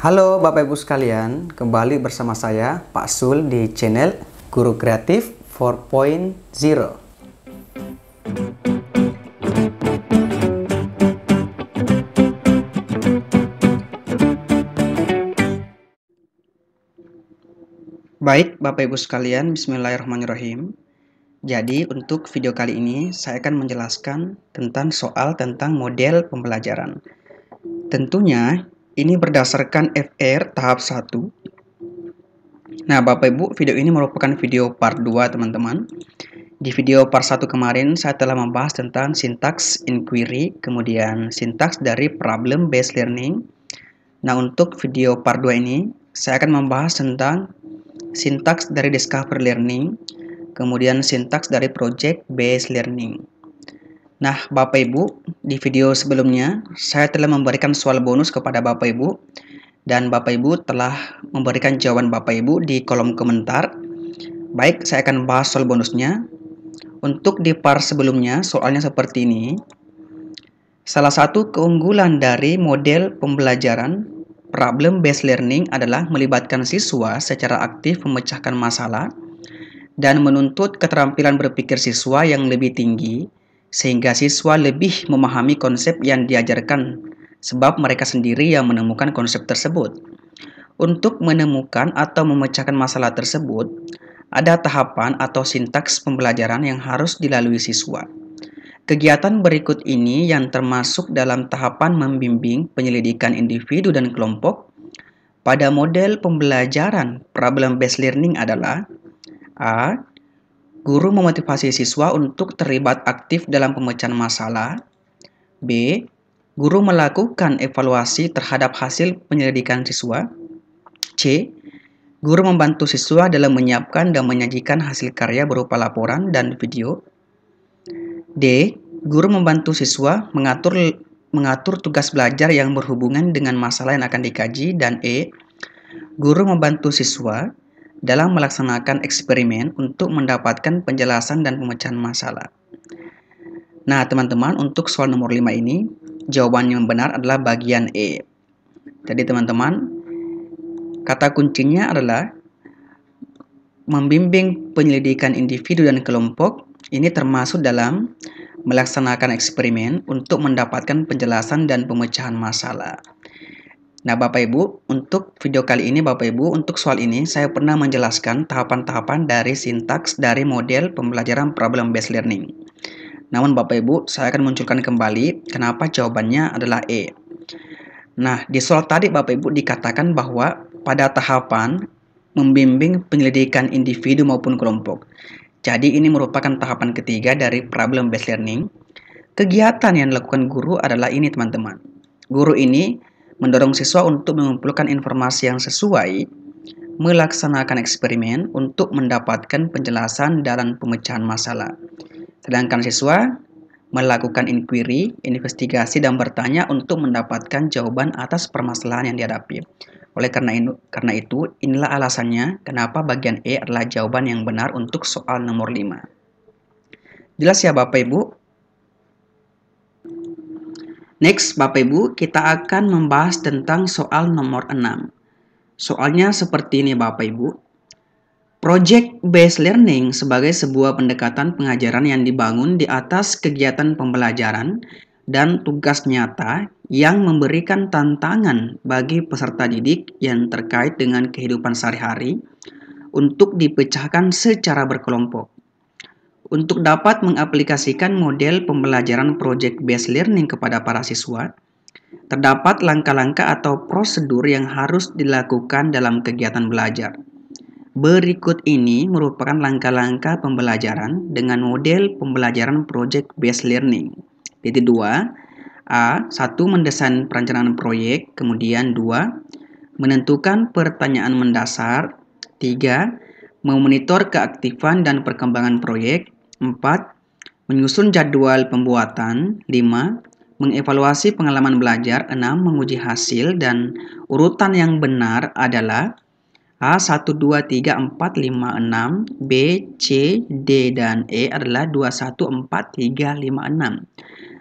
Halo Bapak Ibu sekalian, kembali bersama saya Pak Sul di channel Guru Kreatif 4.0. Baik Bapak Ibu sekalian, bismillahirrahmanirrahim. Jadi untuk video kali ini saya akan menjelaskan tentang model pembelajaran. Tentunya ini berdasarkan FR tahap 1. Nah Bapak Ibu, video ini merupakan video part 2 teman-teman. Di video part 1 kemarin saya telah membahas tentang sintaks inquiry, kemudian sintaks dari problem based learning. Nah untuk video part 2 ini saya akan membahas tentang sintaks dari discover learning, kemudian sintaks dari project based learning. Nah Bapak Ibu, di video sebelumnya saya telah memberikan soal bonus kepada Bapak Ibu, dan Bapak Ibu telah memberikan jawaban Bapak Ibu di kolom komentar. Baik, saya akan bahas soal bonusnya. Untuk di part sebelumnya, soalnya seperti ini. Salah satu keunggulan dari model pembelajaran problem based learning adalah melibatkan siswa secara aktif memecahkan masalah dan menuntut keterampilan berpikir siswa yang lebih tinggi, sehingga siswa lebih memahami konsep yang diajarkan sebab mereka sendiri yang menemukan konsep tersebut. Untuk menemukan atau memecahkan masalah tersebut, ada tahapan atau sintaks pembelajaran yang harus dilalui siswa. Kegiatan berikut ini yang termasuk dalam tahapan membimbing penyelidikan individu dan kelompok pada model pembelajaran problem based learning adalah: A. Guru memotivasi siswa untuk terlibat aktif dalam pemecahan masalah. B. Guru melakukan evaluasi terhadap hasil penyelidikan siswa. C. Guru membantu siswa dalam menyiapkan dan menyajikan hasil karya berupa laporan dan video. D. Guru membantu siswa mengatur tugas belajar yang berhubungan dengan masalah yang akan dikaji. Dan E. Guru membantu siswa dalam melaksanakan eksperimen untuk mendapatkan penjelasan dan pemecahan masalah. Nah teman-teman, untuk soal nomor 5 ini jawaban yang benar adalah bagian E. Jadi teman-teman, kata kuncinya adalah membimbing penyelidikan individu dan kelompok. Ini termasuk dalam melaksanakan eksperimen untuk mendapatkan penjelasan dan pemecahan masalah. Nah Bapak Ibu, untuk video kali ini Bapak Ibu, untuk soal ini saya pernah menjelaskan tahapan-tahapan dari sintaks dari model pembelajaran problem based learning. Namun Bapak Ibu, saya akan munculkan kembali kenapa jawabannya adalah E. Nah, di soal tadi Bapak Ibu dikatakan bahwa pada tahapan membimbing penyelidikan individu maupun kelompok. Jadi ini merupakan tahapan ketiga dari problem based learning. Kegiatan yang dilakukan guru adalah ini teman-teman. Guru ini mendorong siswa untuk mengumpulkan informasi yang sesuai, melaksanakan eksperimen untuk mendapatkan penjelasan dalam pemecahan masalah. Sedangkan siswa melakukan inquiry, investigasi, dan bertanya untuk mendapatkan jawaban atas permasalahan yang dihadapi. Oleh karena itu, inilah alasannya kenapa bagian E adalah jawaban yang benar untuk soal nomor 5. Jelas ya Bapak Ibu? Next Bapak Ibu, kita akan membahas tentang soal nomor 6. Soalnya seperti ini Bapak Ibu. Project based learning sebagai sebuah pendekatan pengajaran yang dibangun di atas kegiatan pembelajaran dan tugas nyata yang memberikan tantangan bagi peserta didik yang terkait dengan kehidupan sehari-hari untuk dipecahkan secara berkelompok. Untuk dapat mengaplikasikan model pembelajaran project based learning kepada para siswa, terdapat langkah-langkah atau prosedur yang harus dilakukan dalam kegiatan belajar. Berikut ini merupakan langkah-langkah pembelajaran dengan model pembelajaran project based learning. Titik 2, A. 1. Mendesain perencanaan proyek. Kemudian 2. Menentukan pertanyaan mendasar. 3. Memonitor keaktifan dan perkembangan proyek. 4. Menyusun jadwal pembuatan. 5. Mengevaluasi pengalaman belajar. 6. Menguji hasil. Dan urutan yang benar adalah A. 1, 2, 3, 4, 5, 6. B, C, D, dan E adalah 2, 1, 4, 3, 5, 6.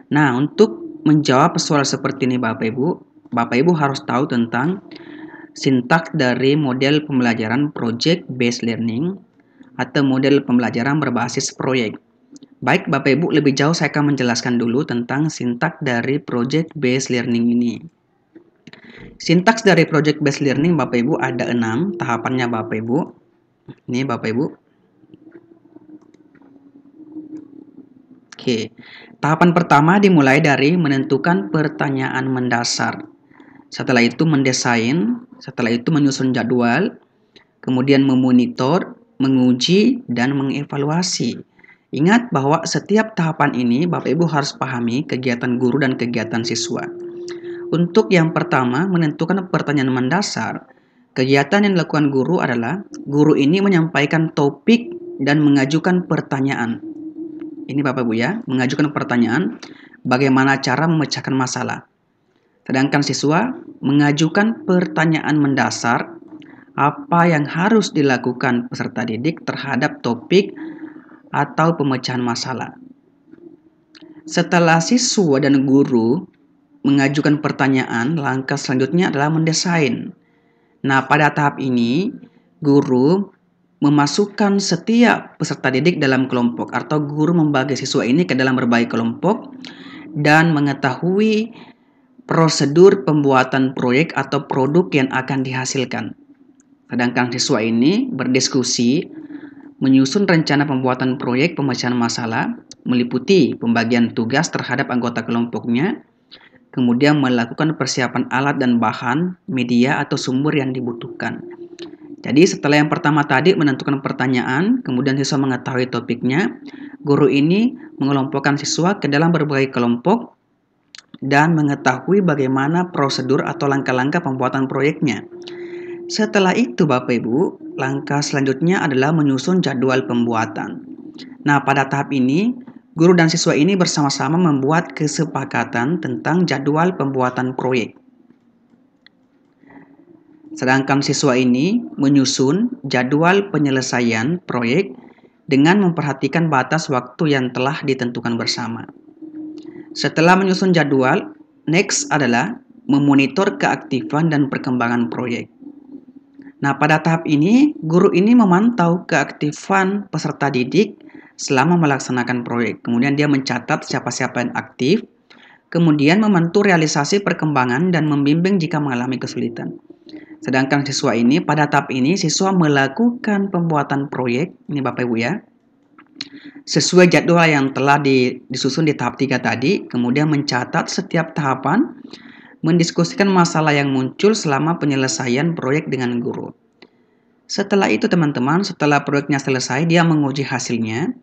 Nah, untuk menjawab soal seperti ini Bapak Ibu harus tahu tentang sintaks dari model pembelajaran project based learning atau model pembelajaran berbasis proyek. Baik Bapak Ibu, lebih jauh saya akan menjelaskan dulu tentang sintaks dari project based learning ini. Sintaks dari project based learning Bapak Ibu ada 6 tahapannya Bapak Ibu. Ini Bapak Ibu. Oke. Tahapan pertama dimulai dari menentukan pertanyaan mendasar. Setelah itu mendesain, setelah itu menyusun jadwal, kemudian memonitor, menguji, dan mengevaluasi. Ingat bahwa setiap tahapan ini Bapak Ibu harus pahami kegiatan guru dan kegiatan siswa. Untuk yang pertama, menentukan pertanyaan mendasar. Kegiatan yang dilakukan guru adalah guru ini menyampaikan topik dan mengajukan pertanyaan. Ini Bapak Ibu ya, mengajukan pertanyaan bagaimana cara memecahkan masalah. Sedangkan siswa mengajukan pertanyaan mendasar apa yang harus dilakukan peserta didik terhadap topik atau pemecahan masalah. Setelah siswa dan guru mengajukan pertanyaan, langkah selanjutnya adalah mendesain. Nah, pada tahap ini, guru memasukkan setiap peserta didik dalam kelompok atau guru membagi siswa ini ke dalam berbagai kelompok dan mengetahui prosedur pembuatan proyek atau produk yang akan dihasilkan. Sedangkan siswa ini berdiskusi, menyusun rencana pembuatan proyek pemecahan masalah, meliputi pembagian tugas terhadap anggota kelompoknya, kemudian melakukan persiapan alat dan bahan, media atau sumber yang dibutuhkan. Jadi setelah yang pertama tadi menentukan pertanyaan, kemudian siswa mengetahui topiknya, guru ini mengelompokkan siswa ke dalam berbagai kelompok dan mengetahui bagaimana prosedur atau langkah-langkah pembuatan proyeknya. Setelah itu Bapak Ibu, langkah selanjutnya adalah menyusun jadwal pembuatan. Nah, pada tahap ini, guru dan siswa ini bersama-sama membuat kesepakatan tentang jadwal pembuatan proyek. Sedangkan siswa ini menyusun jadwal penyelesaian proyek dengan memperhatikan batas waktu yang telah ditentukan bersama. Setelah menyusun jadwal, next adalah memonitor keaktifan dan perkembangan proyek. Nah, pada tahap ini, guru ini memantau keaktifan peserta didik selama melaksanakan proyek. Kemudian dia mencatat siapa-siapa yang aktif, kemudian memantau realisasi perkembangan dan membimbing jika mengalami kesulitan. Sedangkan siswa ini, pada tahap ini, siswa melakukan pembuatan proyek, ini Bapak Ibu ya, sesuai jadwal yang telah disusun di tahap 3 tadi, kemudian mencatat setiap tahapan, mendiskusikan masalah yang muncul selama penyelesaian proyek dengan guru. Setelah itu teman-teman, setelah proyeknya selesai, dia menguji hasilnya.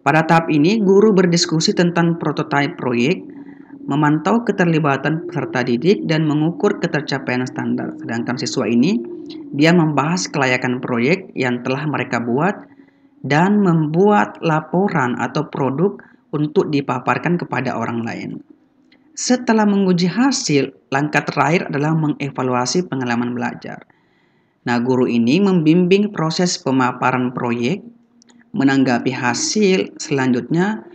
Pada tahap ini, guru berdiskusi tentang prototipe proyek, memantau keterlibatan peserta didik, dan mengukur ketercapaian standar. Sedangkan siswa ini, dia membahas kelayakan proyek yang telah mereka buat dan membuat laporan atau produk untuk dipaparkan kepada orang lain. Setelah menguji hasil, langkah terakhir adalah mengevaluasi pengalaman belajar. Nah, guru ini membimbing proses pemaparan proyek, menanggapi hasil, selanjutnya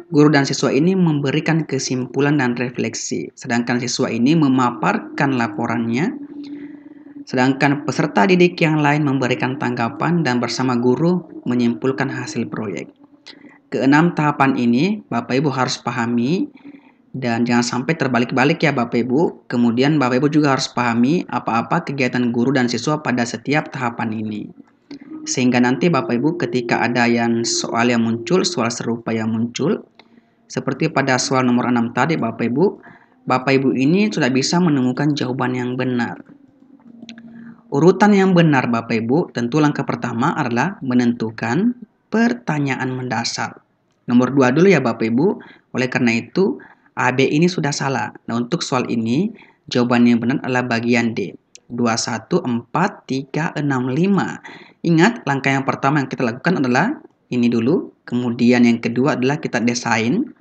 guru dan siswa ini memberikan kesimpulan dan refleksi. Sedangkan siswa ini memaparkan laporannya, sedangkan peserta didik yang lain memberikan tanggapan dan bersama guru menyimpulkan hasil proyek. Keenam tahapan ini Bapak Ibu harus pahami dan jangan sampai terbalik-balik ya Bapak Ibu. Kemudian Bapak Ibu juga harus pahami apa-apa kegiatan guru dan siswa pada setiap tahapan ini. Sehingga nanti Bapak Ibu ketika ada soal yang muncul, soal serupa yang muncul, seperti pada soal nomor 6 tadi Bapak Ibu ini sudah bisa menemukan jawaban yang benar. Urutan yang benar Bapak Ibu, tentu langkah pertama adalah menentukan pertanyaan mendasar. Nomor 2 dulu ya Bapak Ibu, oleh karena itu AB ini sudah salah. Nah, untuk soal ini jawabannya yang benar adalah bagian D. 2, 1, 4, 3, 6, 5. Ingat, langkah yang pertama yang kita lakukan adalah ini dulu. Kemudian yang kedua adalah kita desain.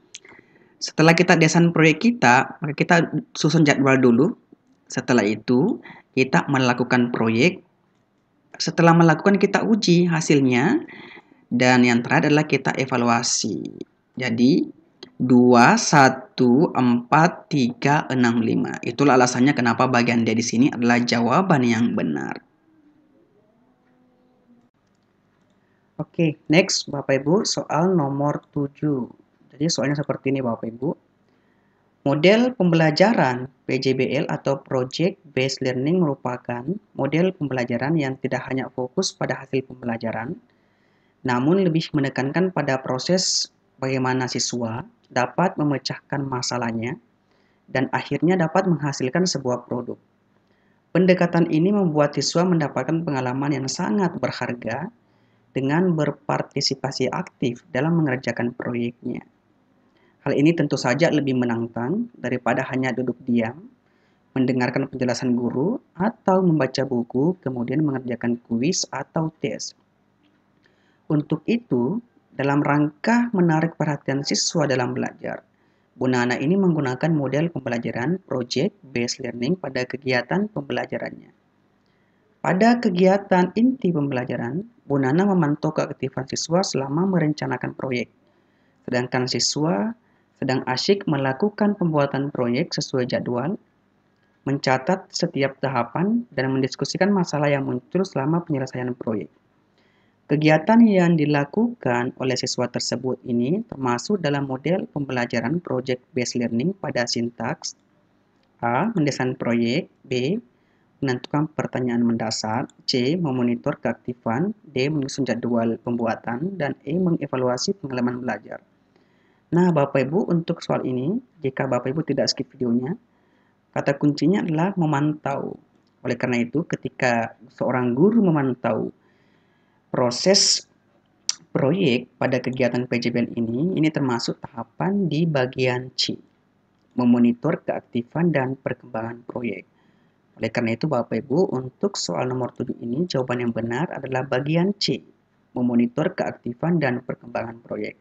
Setelah kita desain proyek kita, maka kita susun jadwal dulu. Setelah itu, kita melakukan proyek. Setelah melakukan, kita uji hasilnya. Dan yang terakhir adalah kita evaluasi. Jadi, 2, 1, 4, 3, 6, 5. Itulah alasannya kenapa bagian D di sini adalah jawaban yang benar. Oke, next Bapak Ibu, soal nomor 7. Jadi soalnya seperti ini Bapak Ibu. Model pembelajaran PJBL atau Project Based Learning merupakan model pembelajaran yang tidak hanya fokus pada hasil pembelajaran, namun lebih menekankan pada proses bagaimana siswa dapat memecahkan masalahnya dan akhirnya dapat menghasilkan sebuah produk. Pendekatan ini membuat siswa mendapatkan pengalaman yang sangat berharga dengan berpartisipasi aktif dalam mengerjakan proyeknya. Hal ini tentu saja lebih menantang daripada hanya duduk diam, mendengarkan penjelasan guru, atau membaca buku, kemudian mengerjakan kuis atau tes. Untuk itu, dalam rangka menarik perhatian siswa dalam belajar, Bu Nana ini menggunakan model pembelajaran Project Based Learning pada kegiatan pembelajarannya. Pada kegiatan inti pembelajaran, Bu Nana memantau keaktifan siswa selama merencanakan proyek. Sedangkan siswa sedang asyik melakukan pembuatan proyek sesuai jadwal, mencatat setiap tahapan, dan mendiskusikan masalah yang muncul selama penyelesaian proyek. Kegiatan yang dilakukan oleh siswa tersebut ini termasuk dalam model pembelajaran Project Based Learning pada sintaks A. Mendesain proyek, B. Menentukan pertanyaan mendasar, C. Memonitor keaktifan, D. Menyusun jadwal pembuatan, dan E. Mengevaluasi pengalaman belajar. Nah, Bapak Ibu, untuk soal ini, jika Bapak Ibu tidak skip videonya, kata kuncinya adalah memantau. Oleh karena itu, ketika seorang guru memantau proses proyek pada kegiatan PJBL ini termasuk tahapan di bagian C, memonitor keaktifan dan perkembangan proyek. Oleh karena itu, Bapak Ibu, untuk soal nomor 7 ini, jawaban yang benar adalah bagian C, memonitor keaktifan dan perkembangan proyek.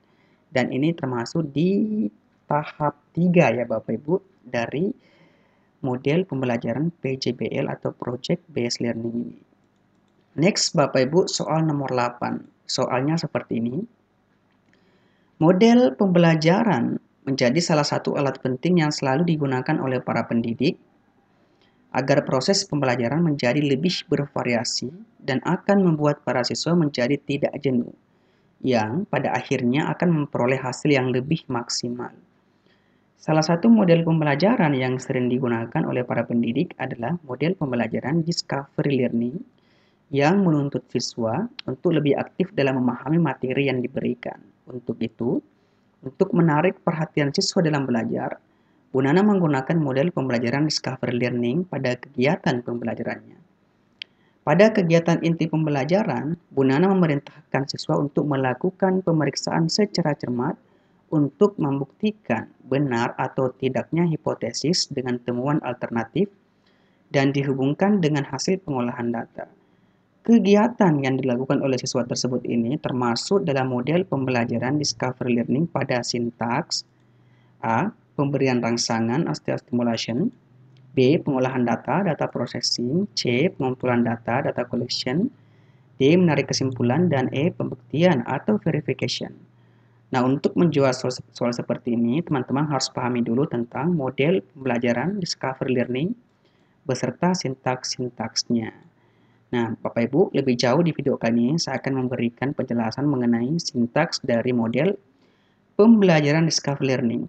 Dan ini termasuk di tahap 3 ya Bapak Ibu dari model pembelajaran PJBL atau Project Based Learning ini. Next Bapak Ibu, soal nomor 8. Soalnya seperti ini. Model pembelajaran menjadi salah satu alat penting yang selalu digunakan oleh para pendidik agar proses pembelajaran menjadi lebih bervariasi dan akan membuat para siswa menjadi tidak jenuh, yang pada akhirnya akan memperoleh hasil yang lebih maksimal. Salah satu model pembelajaran yang sering digunakan oleh para pendidik adalah model pembelajaran discovery learning yang menuntut siswa untuk lebih aktif dalam memahami materi yang diberikan. Untuk itu, untuk menarik perhatian siswa dalam belajar, Bu Nana menggunakan model pembelajaran discovery learning pada kegiatan pembelajarannya. Pada kegiatan inti pembelajaran, Bu Nana memerintahkan siswa untuk melakukan pemeriksaan secara cermat untuk membuktikan benar atau tidaknya hipotesis dengan temuan alternatif dan dihubungkan dengan hasil pengolahan data. Kegiatan yang dilakukan oleh siswa tersebut ini termasuk dalam model pembelajaran discovery learning pada sintaks A. Pemberian rangsangan atau stimulation, B. Pengolahan data, data processing, C. Pengumpulan data, data collection, D. Menarik kesimpulan, dan E. Pembuktian atau verification. Nah, untuk menjawab soal seperti ini, teman-teman harus pahami dulu tentang model pembelajaran discovery learning beserta sintaks-sintaksnya. Nah, Bapak Ibu, lebih jauh di video kali ini saya akan memberikan penjelasan mengenai sintaks dari model pembelajaran discovery learning.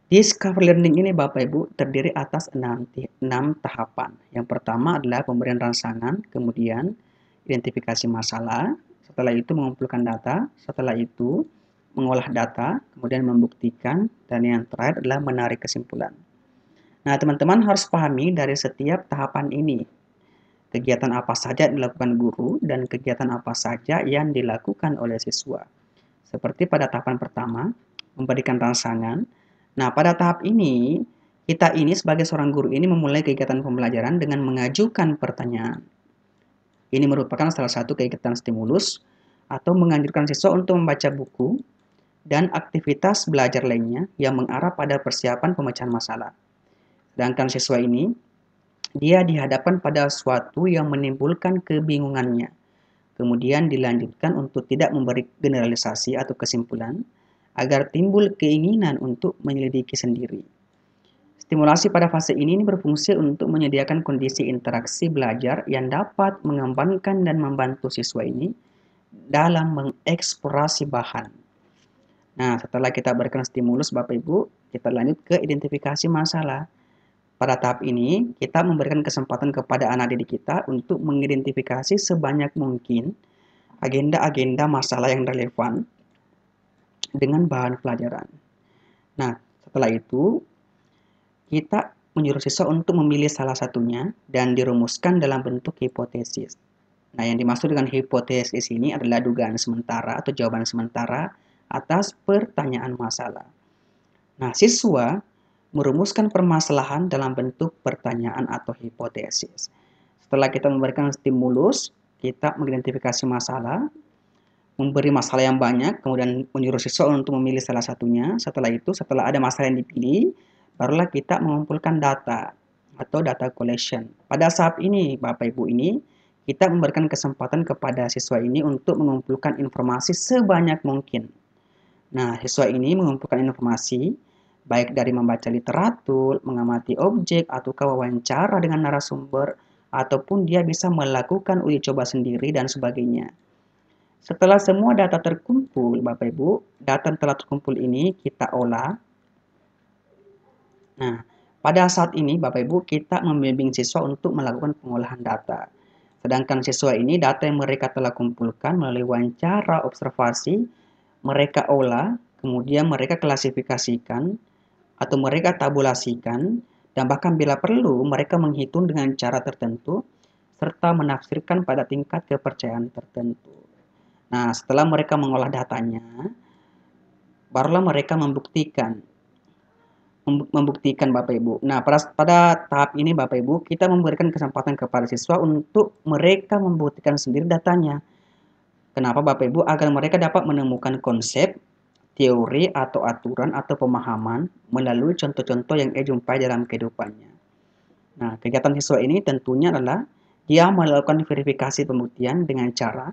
Discovery learning ini Bapak Ibu terdiri atas 6 tahapan. Yang pertama adalah pemberian rangsangan, kemudian identifikasi masalah, setelah itu mengumpulkan data, setelah itu mengolah data, kemudian membuktikan, dan yang terakhir adalah menarik kesimpulan. Nah, teman-teman harus pahami dari setiap tahapan ini, kegiatan apa saja yang dilakukan guru dan kegiatan apa saja yang dilakukan oleh siswa. Seperti pada tahapan pertama, memberikan rangsangan. Nah, pada tahap ini, kita ini sebagai seorang guru ini memulai kegiatan pembelajaran dengan mengajukan pertanyaan. Ini merupakan salah satu kegiatan stimulus atau menganjurkan siswa untuk membaca buku dan aktivitas belajar lainnya yang mengarah pada persiapan pemecahan masalah. Sedangkan siswa ini, dia dihadapkan pada sesuatu yang menimbulkan kebingungannya. Kemudian dilanjutkan untuk tidak memberi generalisasi atau kesimpulan, agar timbul keinginan untuk menyelidiki sendiri. Stimulasi pada fase ini berfungsi untuk menyediakan kondisi interaksi belajar yang dapat mengembangkan dan membantu siswa ini dalam mengeksplorasi bahan. Nah, setelah kita berikan stimulus Bapak Ibu, kita lanjut ke identifikasi masalah. Pada tahap ini, kita memberikan kesempatan kepada anak didik kita untuk mengidentifikasi sebanyak mungkin agenda-agenda masalah yang relevan dengan bahan pelajaran. Nah, setelah itu, kita menyuruh siswa untuk memilih salah satunya dan dirumuskan dalam bentuk hipotesis. Nah, yang dimaksud dengan hipotesis ini adalah dugaan sementara atau jawaban sementara atas pertanyaan masalah. Nah, siswa merumuskan permasalahan dalam bentuk pertanyaan atau hipotesis. Setelah kita memberikan stimulus, kita mengidentifikasi masalah, memberi masalah yang banyak, kemudian menyuruh siswa untuk memilih salah satunya. Setelah itu, setelah ada masalah yang dipilih, barulah kita mengumpulkan data atau data collection. Pada saat ini, Bapak Ibu ini, kita memberikan kesempatan kepada siswa ini untuk mengumpulkan informasi sebanyak mungkin. Nah, siswa ini mengumpulkan informasi, baik dari membaca literatur, mengamati objek, atau wawancara dengan narasumber, ataupun dia bisa melakukan uji coba sendiri, dan sebagainya. Setelah semua data terkumpul, Bapak Ibu, data yang telah terkumpul ini kita olah. Nah, pada saat ini Bapak Ibu kita membimbing siswa untuk melakukan pengolahan data. Sedangkan siswa ini data yang mereka telah kumpulkan melalui wawancara, observasi, mereka olah, kemudian mereka klasifikasikan atau mereka tabulasikan, dan bahkan bila perlu mereka menghitung dengan cara tertentu serta menafsirkan pada tingkat kepercayaan tertentu. Nah, setelah mereka mengolah datanya, barulah mereka membuktikan Bapak Ibu. Nah, pada tahap ini Bapak Ibu, kita memberikan kesempatan kepada siswa untuk mereka membuktikan sendiri datanya. Kenapa Bapak Ibu? Agar mereka dapat menemukan konsep, teori, atau aturan, atau pemahaman melalui contoh-contoh yang ia jumpai dalam kehidupannya. Nah, kegiatan siswa ini tentunya adalah dia melakukan verifikasi pembuktian dengan cara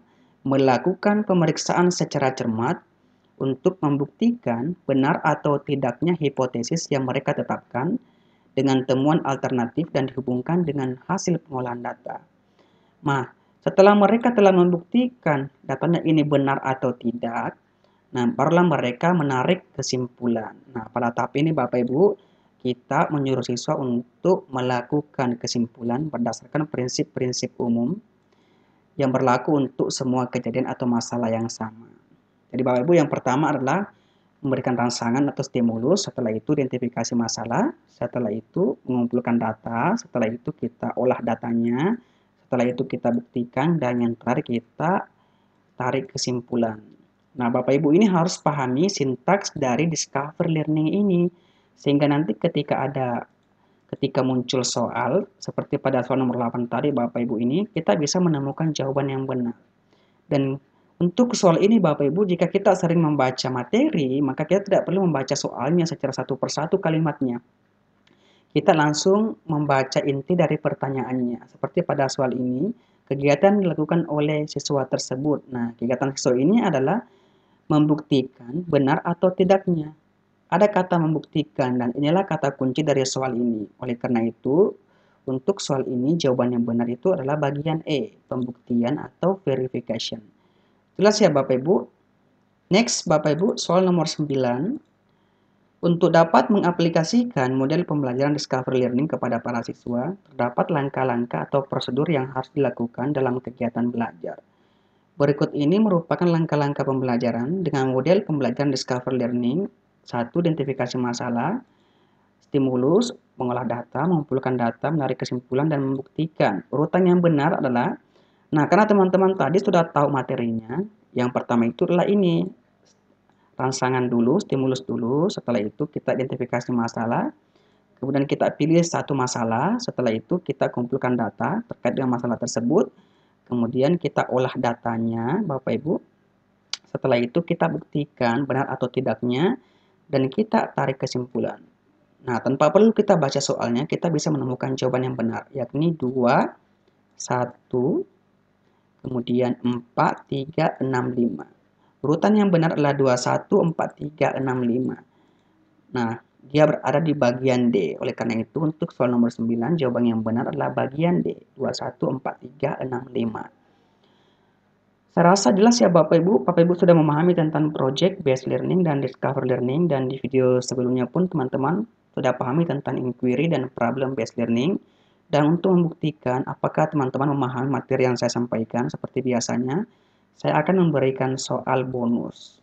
melakukan pemeriksaan secara cermat untuk membuktikan benar atau tidaknya hipotesis yang mereka tetapkan dengan temuan alternatif dan dihubungkan dengan hasil pengolahan data. Nah, setelah mereka telah membuktikan datanya ini benar atau tidak, nah barulah mereka menarik kesimpulan. Nah, pada tahap ini Bapak Ibu, kita menyuruh siswa untuk melakukan kesimpulan berdasarkan prinsip-prinsip umum yang berlaku untuk semua kejadian atau masalah yang sama. Jadi Bapak Ibu, yang pertama adalah memberikan rangsangan atau stimulus, setelah itu identifikasi masalah, setelah itu mengumpulkan data, setelah itu kita olah datanya, setelah itu kita buktikan, dan yang terakhir kita tarik kesimpulan. Nah, Bapak Ibu ini harus pahami sintaks dari discover learning ini, sehingga nanti ketika muncul soal, seperti pada soal nomor 8 tadi Bapak Ibu ini, kita bisa menemukan jawaban yang benar. Dan untuk soal ini Bapak Ibu, jika kita sering membaca materi, maka kita tidak perlu membaca soalnya secara satu persatu kalimatnya. Kita langsung membaca inti dari pertanyaannya. Seperti pada soal ini, kegiatan dilakukan oleh siswa tersebut. Nah, kegiatan siswa ini adalah membuktikan benar atau tidaknya. Ada kata membuktikan, dan inilah kata kunci dari soal ini. Oleh karena itu, untuk soal ini jawaban yang benar itu adalah bagian E, pembuktian atau verification. Jelas ya Bapak Ibu? Next Bapak Ibu, soal nomor 9. Untuk dapat mengaplikasikan model pembelajaran Discovery Learning kepada para siswa, terdapat langkah-langkah atau prosedur yang harus dilakukan dalam kegiatan belajar. Berikut ini merupakan langkah-langkah pembelajaran dengan model pembelajaran Discovery Learning. 1. Identifikasi masalah, stimulus, mengolah data, mengumpulkan data, menarik kesimpulan, dan membuktikan. Urutan yang benar adalah, nah karena teman-teman tadi sudah tahu materinya, yang pertama itu adalah ini, rangsangan dulu, stimulus dulu, setelah itu kita identifikasi masalah, kemudian kita pilih satu masalah, setelah itu kita kumpulkan data terkait dengan masalah tersebut, kemudian kita olah datanya, Bapak Ibu, setelah itu kita buktikan benar atau tidaknya, dan kita tarik kesimpulan. Nah, tanpa perlu kita baca soalnya, kita bisa menemukan jawaban yang benar, yakni 2, 1, kemudian 4, 3, 6, 5. Urutan yang benar adalah 21, 4, 3, 6, 5. Nah, dia berada di bagian D. Oleh karena itu, untuk soal nomor 9, jawaban yang benar adalah bagian D. 21, 4, 3, 6, 5. Saya rasa jelas ya Bapak Ibu sudah memahami tentang project based learning dan discover learning, dan di video sebelumnya pun teman-teman sudah pahami tentang inquiry dan problem based learning. Dan untuk membuktikan apakah teman-teman memahami materi yang saya sampaikan, seperti biasanya, saya akan memberikan soal bonus.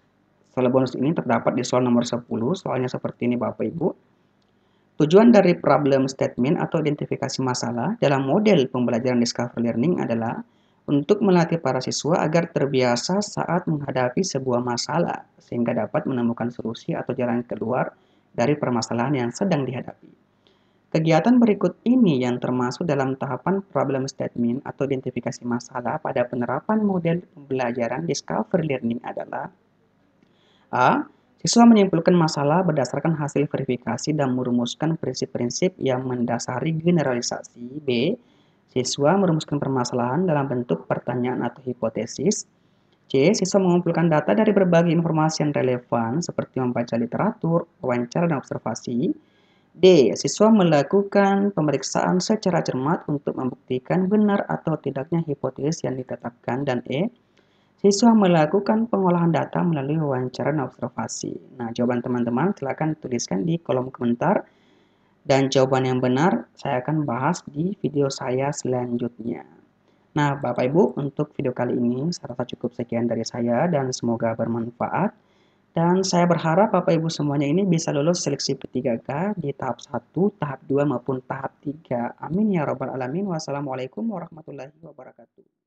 Soal bonus ini terdapat di soal nomor 10, soalnya seperti ini Bapak Ibu. Tujuan dari problem statement atau identifikasi masalah dalam model pembelajaran discover learning adalah untuk melatih para siswa agar terbiasa saat menghadapi sebuah masalah, sehingga dapat menemukan solusi atau jalan keluar dari permasalahan yang sedang dihadapi. Kegiatan berikut ini yang termasuk dalam tahapan problem statement atau identifikasi masalah pada penerapan model pembelajaran discover learning adalah: A. Siswa menyimpulkan masalah berdasarkan hasil verifikasi dan merumuskan prinsip-prinsip yang mendasari generalisasi. B. Siswa merumuskan permasalahan dalam bentuk pertanyaan atau hipotesis. C. Siswa mengumpulkan data dari berbagai informasi yang relevan seperti membaca literatur, wawancara, dan observasi. D. Siswa melakukan pemeriksaan secara cermat untuk membuktikan benar atau tidaknya hipotesis yang ditetapkan. Dan E. Siswa melakukan pengolahan data melalui wawancara dan observasi. Nah, jawaban teman-teman silakan tuliskan di kolom komentar. Dan jawaban yang benar saya akan bahas di video saya selanjutnya. Nah, Bapak Ibu, untuk video kali ini saya rasa cukup sekian dari saya dan semoga bermanfaat. Dan saya berharap Bapak Ibu semuanya ini bisa lulus seleksi P3K di tahap 1, tahap 2 maupun tahap 3. Amin ya rabbal alamin. Wassalamualaikum warahmatullahi wabarakatuh.